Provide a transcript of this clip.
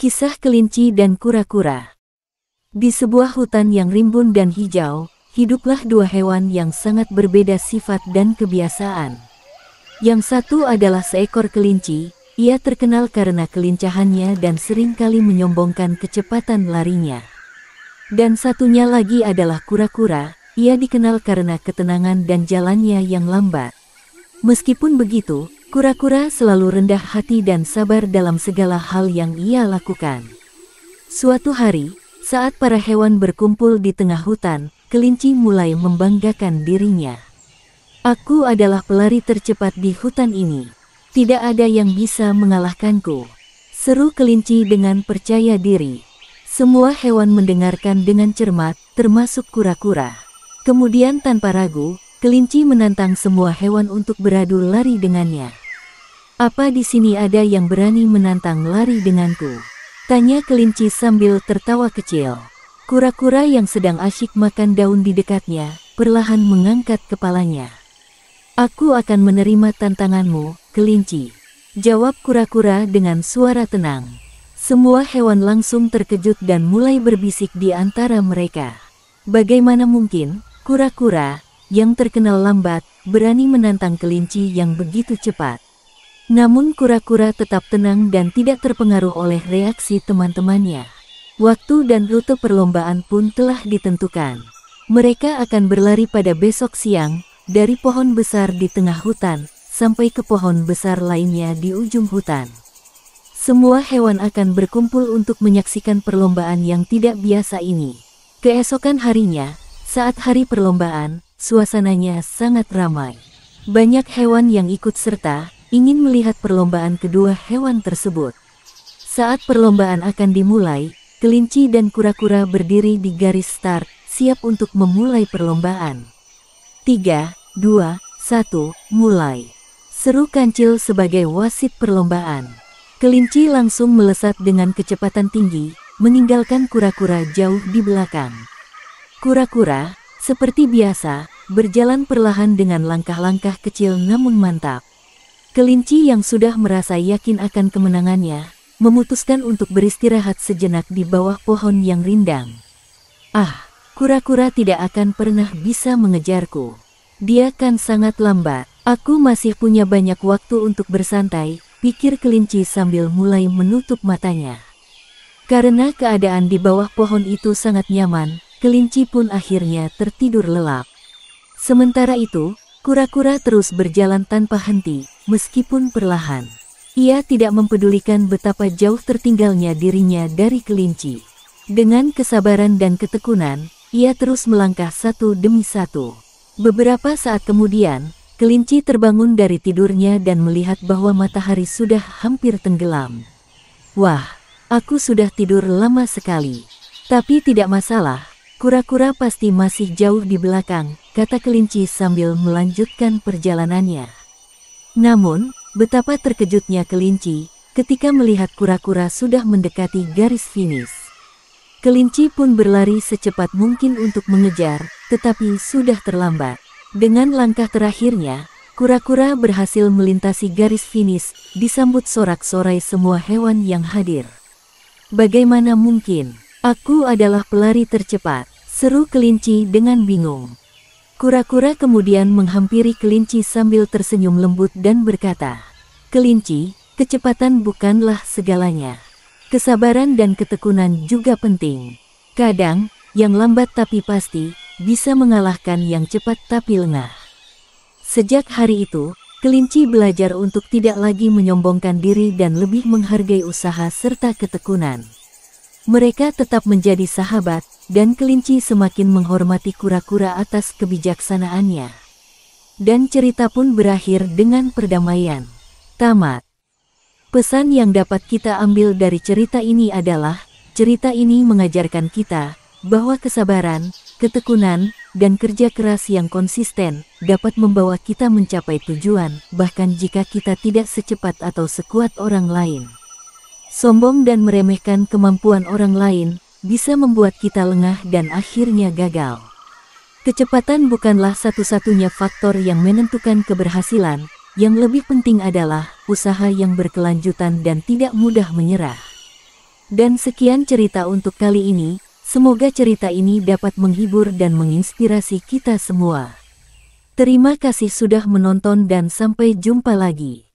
Kisah kelinci dan kura-kura. Di sebuah hutan yang rimbun dan hijau, hiduplah dua hewan yang sangat berbeda sifat dan kebiasaan. Yang satu adalah seekor kelinci, ia terkenal karena kelincahannya dan seringkali menyombongkan kecepatan larinya. Dan satunya lagi adalah kura-kura, ia dikenal karena ketenangan dan jalannya yang lambat. Meskipun begitu, kura-kura selalu rendah hati dan sabar dalam segala hal yang ia lakukan. Suatu hari, saat para hewan berkumpul di tengah hutan, kelinci mulai membanggakan dirinya. "Aku adalah pelari tercepat di hutan ini. Tidak ada yang bisa mengalahkanku," seru kelinci dengan percaya diri. Semua hewan mendengarkan dengan cermat, termasuk kura-kura. Kemudian tanpa ragu, kelinci menantang semua hewan untuk beradu lari dengannya. "Apa di sini ada yang berani menantang lari denganku?" tanya kelinci sambil tertawa kecil. Kura-kura yang sedang asyik makan daun di dekatnya, perlahan mengangkat kepalanya. "Aku akan menerima tantanganmu, kelinci," jawab kura-kura dengan suara tenang. Semua hewan langsung terkejut dan mulai berbisik di antara mereka. Bagaimana mungkin, kura-kura, yang terkenal lambat, berani menantang kelinci yang begitu cepat? Namun kura-kura tetap tenang dan tidak terpengaruh oleh reaksi teman-temannya. Waktu dan rute perlombaan pun telah ditentukan. Mereka akan berlari pada besok siang, dari pohon besar di tengah hutan, sampai ke pohon besar lainnya di ujung hutan. Semua hewan akan berkumpul untuk menyaksikan perlombaan yang tidak biasa ini. Keesokan harinya, saat hari perlombaan, suasananya sangat ramai. Banyak hewan yang ikut serta, ingin melihat perlombaan kedua hewan tersebut. Saat perlombaan akan dimulai, kelinci dan kura-kura berdiri di garis start, siap untuk memulai perlombaan. 3, 2, 1, mulai, seru Kancil sebagai wasit perlombaan. Kelinci langsung melesat dengan kecepatan tinggi, meninggalkan kura-kura jauh di belakang. Kura-kura, seperti biasa, berjalan perlahan dengan langkah-langkah kecil namun mantap. Kelinci yang sudah merasa yakin akan kemenangannya, memutuskan untuk beristirahat sejenak di bawah pohon yang rindang. "Ah, kura-kura tidak akan pernah bisa mengejarku. Dia kan sangat lambat. Aku masih punya banyak waktu untuk bersantai," pikir kelinci sambil mulai menutup matanya. Karena keadaan di bawah pohon itu sangat nyaman, kelinci pun akhirnya tertidur lelap. Sementara itu, kura-kura terus berjalan tanpa henti, meskipun perlahan. Ia tidak mempedulikan betapa jauh tertinggalnya dirinya dari kelinci. Dengan kesabaran dan ketekunan, ia terus melangkah satu demi satu. Beberapa saat kemudian, kelinci terbangun dari tidurnya dan melihat bahwa matahari sudah hampir tenggelam. "Wah, aku sudah tidur lama sekali. Tapi tidak masalah, kura-kura pasti masih jauh di belakang," kata kelinci sambil melanjutkan perjalanannya. Namun, betapa terkejutnya kelinci ketika melihat kura-kura sudah mendekati garis finish. Kelinci pun berlari secepat mungkin untuk mengejar, tetapi sudah terlambat. Dengan langkah terakhirnya, kura-kura berhasil melintasi garis finish, disambut sorak-sorai semua hewan yang hadir. "Bagaimana mungkin? Aku adalah pelari tercepat," seru kelinci dengan bingung. Kura-kura kemudian menghampiri kelinci sambil tersenyum lembut dan berkata, "Kelinci, kecepatan bukanlah segalanya. Kesabaran dan ketekunan juga penting. Kadang, yang lambat tapi pasti, bisa mengalahkan yang cepat tapi lengah." Sejak hari itu, kelinci belajar untuk tidak lagi menyombongkan diri dan lebih menghargai usaha serta ketekunan. Mereka tetap menjadi sahabat, dan kelinci semakin menghormati kura-kura atas kebijaksanaannya. Dan cerita pun berakhir dengan perdamaian. Tamat. Pesan yang dapat kita ambil dari cerita ini adalah, cerita ini mengajarkan kita bahwa kesabaran, ketekunan, dan kerja keras yang konsisten dapat membawa kita mencapai tujuan, bahkan jika kita tidak secepat atau sekuat orang lain. Sombong dan meremehkan kemampuan orang lain bisa membuat kita lengah dan akhirnya gagal. Kecepatan bukanlah satu-satunya faktor yang menentukan keberhasilan, yang lebih penting adalah usaha yang berkelanjutan dan tidak mudah menyerah. Dan sekian cerita untuk kali ini, semoga cerita ini dapat menghibur dan menginspirasi kita semua. Terima kasih sudah menonton dan sampai jumpa lagi.